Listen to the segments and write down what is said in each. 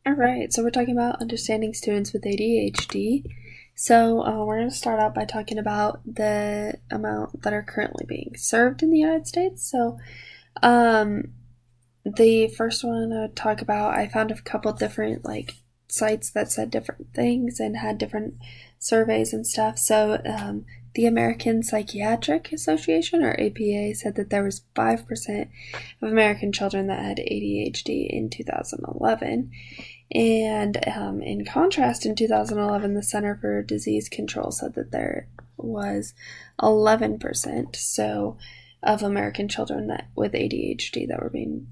Alright, so we're talking about understanding students with ADHD. So we're going to start out by talking about the amount that are currently being served in the United States. So the first one I would talk about, I found a couple different sites that said different things and had different surveys and stuff. So the American Psychiatric Association, or APA, said that there was 5% of American children that had ADHD in 2011. And in contrast, in 2011, the Center for Disease Control said that there was 11% of American children with ADHD that were being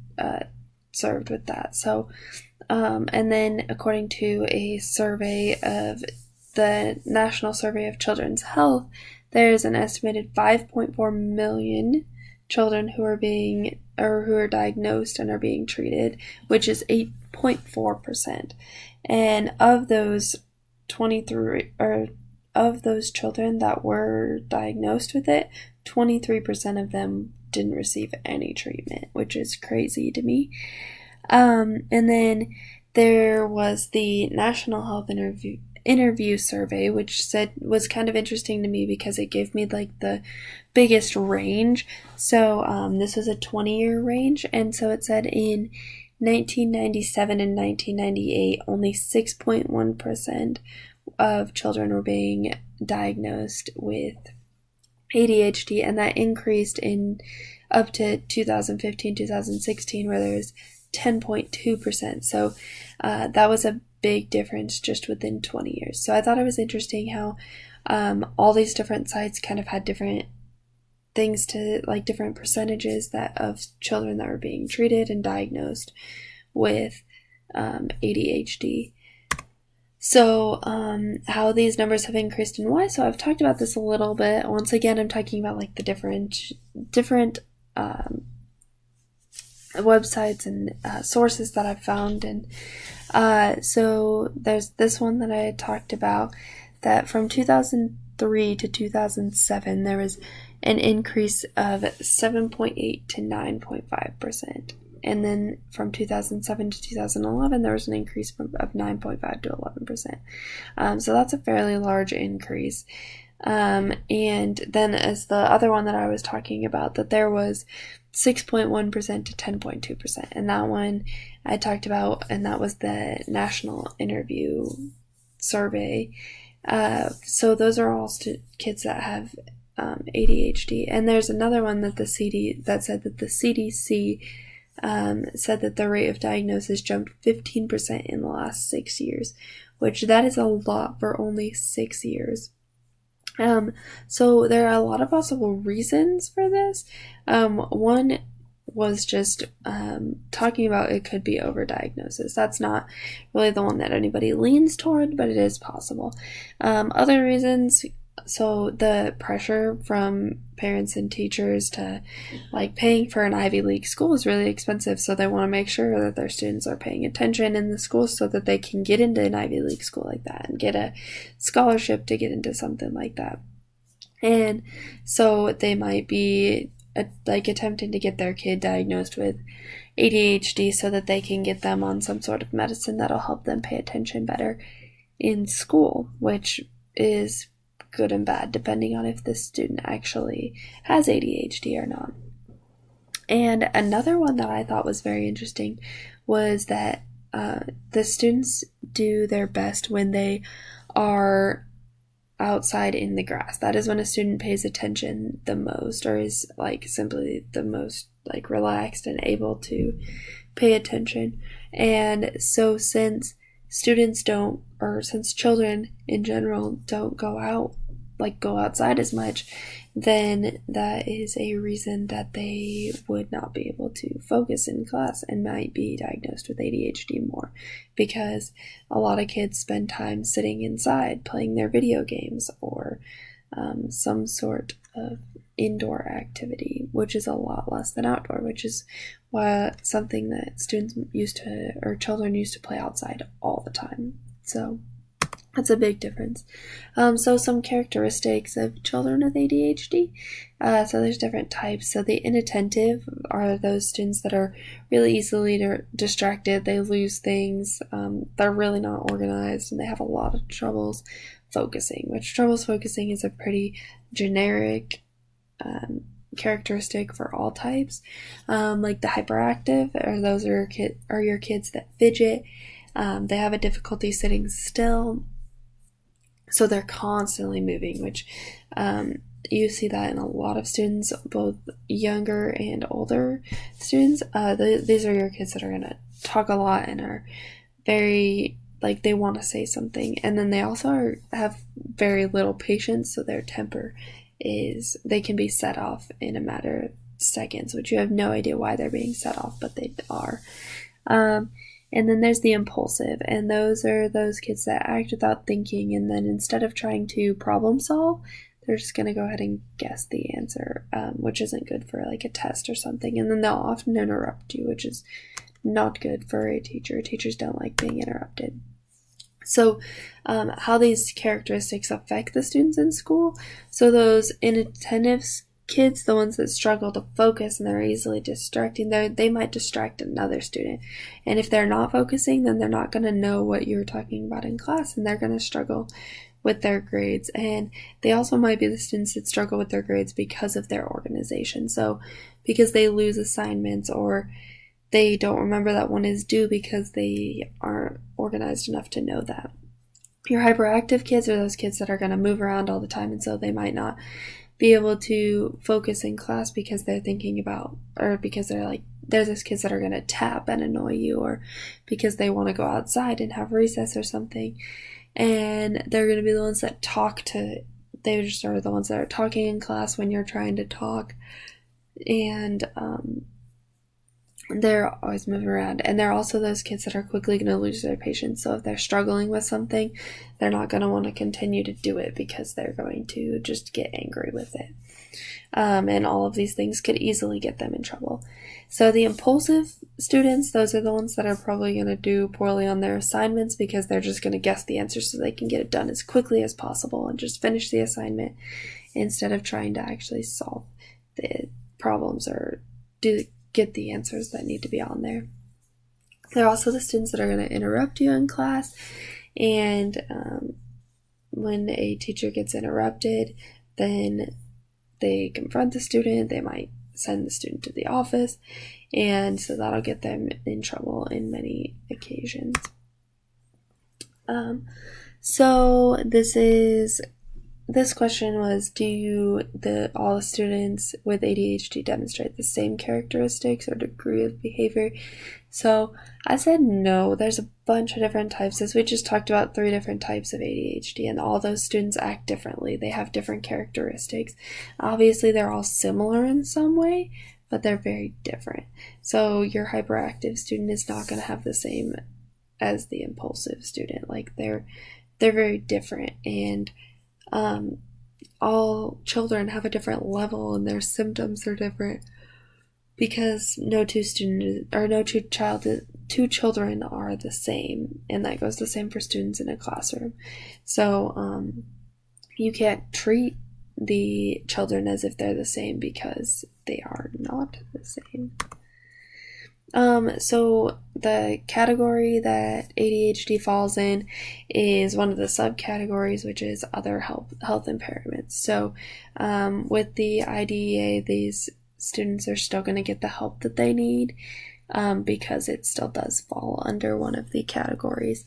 served with that. So, and then according to a survey of the National Survey of Children's Health, there's an estimated 5.4 million children who are diagnosed and are being treated, which is 8.4%. And of those children that were diagnosed with it, 23% of them didn't receive any treatment, which is crazy to me. And then there was the National Health Interview Survey, which was kind of interesting to me because it gave me the biggest range. So this was a 20-year range, and so it said in 1997 and 1998 only 6.1% of children were being diagnosed with ADHD, and that increased up to 2015-2016 where there was 10.2%. So that was a big difference just within 20 years. So I thought it was interesting how all these different sites kind of had different things to different percentages of children that were being treated and diagnosed with ADHD. So how these numbers have increased and why. So I've talked about this a little bit. Once again, I'm talking about the different websites and sources that I've found. And so there's this one that I had talked about, that from 2003 to 2007 there was an increase of 7.8 to 9.5%. And then from 2007 to 2011, there was an increase of 9.5 to 11%. So that's a fairly large increase. And then as the other one that I was talking about, that there was 6.1% to 10.2%. And that one I talked about, and that was the National Interview Survey. So those are all kids that have ADHD. And there's another one that said that the CDC said that the rate of diagnosis jumped 15% in the last 6 years, which that is a lot for only 6 years. So there are a lot of possible reasons for this. One was just talking about it could be overdiagnosis. That's not really the one that anybody leans toward, but it is possible. Other reasons, so the pressure from parents and teachers to paying for an Ivy League school is really expensive, so they want to make sure that their students are paying attention in the school so that they can get into an Ivy League school like that and get a scholarship to get into something like that. And so they might be attempting to get their kid diagnosed with ADHD so that they can get them on some sort of medicine that'll help them pay attention better in school, which is good and bad depending on if the student actually has ADHD or not. And another one that I thought was very interesting was that the students do their best when they are outside in the grass. That is when a student pays attention the most, or is simply the most relaxed and able to pay attention. And so since children in general don't go outside as much, then that is a reason that they would not be able to focus in class and might be diagnosed with ADHD more, because a lot of kids spend time sitting inside playing their video games or some sort of indoor activity, which is a lot less than outdoor, which is why something that children used to play outside all the time. So That's a big difference. So some characteristics of children with ADHD. So there's different types. So the inattentive are those students that are really easily distracted. They lose things. They're really not organized, and they have a lot of troubles focusing, which troubles focusing is a pretty generic characteristic for all types. Like the hyperactive, or those are your kids that fidget. They have a difficulty sitting still. So they're constantly moving, which you see that in a lot of students, both younger and older students. These are your kids that are going to talk a lot and are very, like, they want to say something. And then they also have very little patience, so their temper they can be set off in a matter of seconds, which you have no idea why they're being set off, but they are. And then there's the impulsive, and those are those kids that act without thinking, and then instead of trying to problem solve, they're just going to go ahead and guess the answer, which isn't good for like a test or something. And then they'll often interrupt you, which is not good for a teacher. Teachers don't like being interrupted. So how these characteristics affect the students in school. So those inattentive kids, the ones that struggle to focus and they're easily distracting, they might distract another student. And if they're not focusing, then they're not going to know what you're talking about in class, and they're going to struggle with their grades. And they also might be the students that struggle with their grades because of their organization. So because they lose assignments, or they don't remember that one is due because they aren't organized enough to know that. Your hyperactive kids are those kids that are going to move around all the time, and so they might not be able to focus in class because they're thinking about, or because there's those kids that are going to tap and annoy you, or because they want to go outside and have recess or something. And they're going to be the ones that they just are the ones that are talking in class when you're trying to talk. And they're always moving around. And they're also those kids that are quickly going to lose their patience. So if they're struggling with something, they're not going to want to continue to do it because they're going to just get angry with it. And all of these things could easily get them in trouble. So the impulsive students, those are the ones that are probably going to do poorly on their assignments because they're just going to guess the answer so they can get it done as quickly as possible and just finish the assignment instead of trying to actually solve the problems or get the answers that need to be on there. They're also the students that are going to interrupt you in class, and when a teacher gets interrupted, then they confront the student. They might send the student to the office, and so that'll get them in trouble in many occasions. So this question was, do all the students with ADHD demonstrate the same characteristics or degree of behavior? So I said no. There's a bunch of different types. As we just talked about 3 different types of ADHD, and all those students act differently. They have different characteristics. Obviously, they're all similar in some way, but they're very different. So your hyperactive student is not going to have the same as the impulsive student. Like they're very different, and all children have a different level and their symptoms are different because no two children are the same, and that goes the same for students in a classroom. So you can't treat the children as if they're the same because they are not the same. So the category that ADHD falls in is one of the subcategories, which is other health impairments. So with the IDEA, these students are still going to get the help that they need because it still does fall under one of the categories.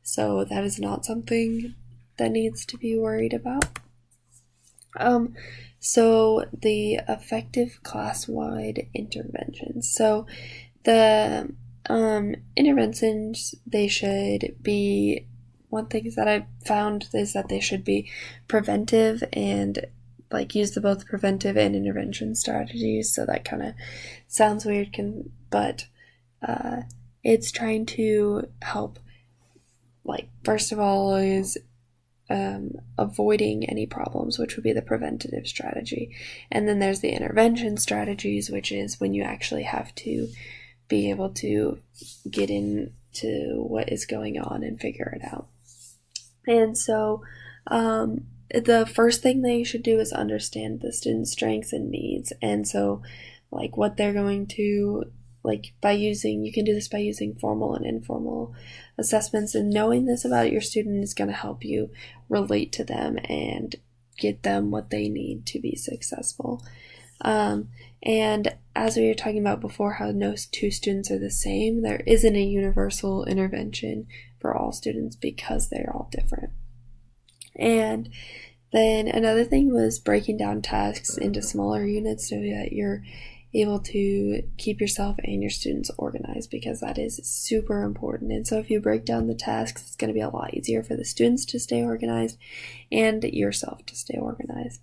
So that is not something that needs to be worried about. So the effective class-wide interventions. So the interventions, they should be, one thing that I found is that they should be preventive and use both preventive and intervention strategies. So that kind of sounds weird, but it's trying to help, first of all is avoiding any problems, which would be the preventative strategy. And then there's the intervention strategies, which is when you actually have to be able to get into what is going on and figure it out. And so the first thing that you should do is understand the student's strengths and needs. And so, like, what they're going to, like, by using, you can do this by using formal and informal assessments. And knowing this about your student is going to help you relate to them and get them what they need to be successful. And as we were talking about before, how no two students are the same, there isn't a universal intervention for all students because they're all different. And then another thing was breaking down tasks into smaller units so that you're able to keep yourself and your students organized, because that is super important. And so if you break down the tasks, it's going to be a lot easier for the students to stay organized and yourself to stay organized.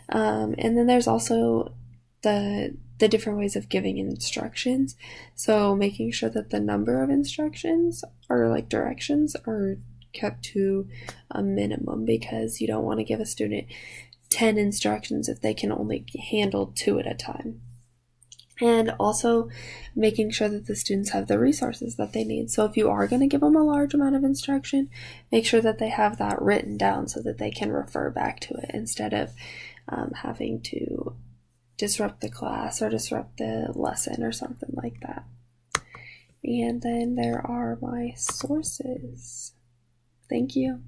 And then there's also the different ways of giving instructions. So making sure that the number of instructions or like directions are kept to a minimum, because you don't want to give a student 10 instructions if they can only handle 2 at a time. And also making sure that the students have the resources that they need. So if you are going to give them a large amount of instruction, make sure that they have that written down so that they can refer back to it instead of having to disrupt the class or disrupt the lesson or something like that. And then there are my sources. Thank you.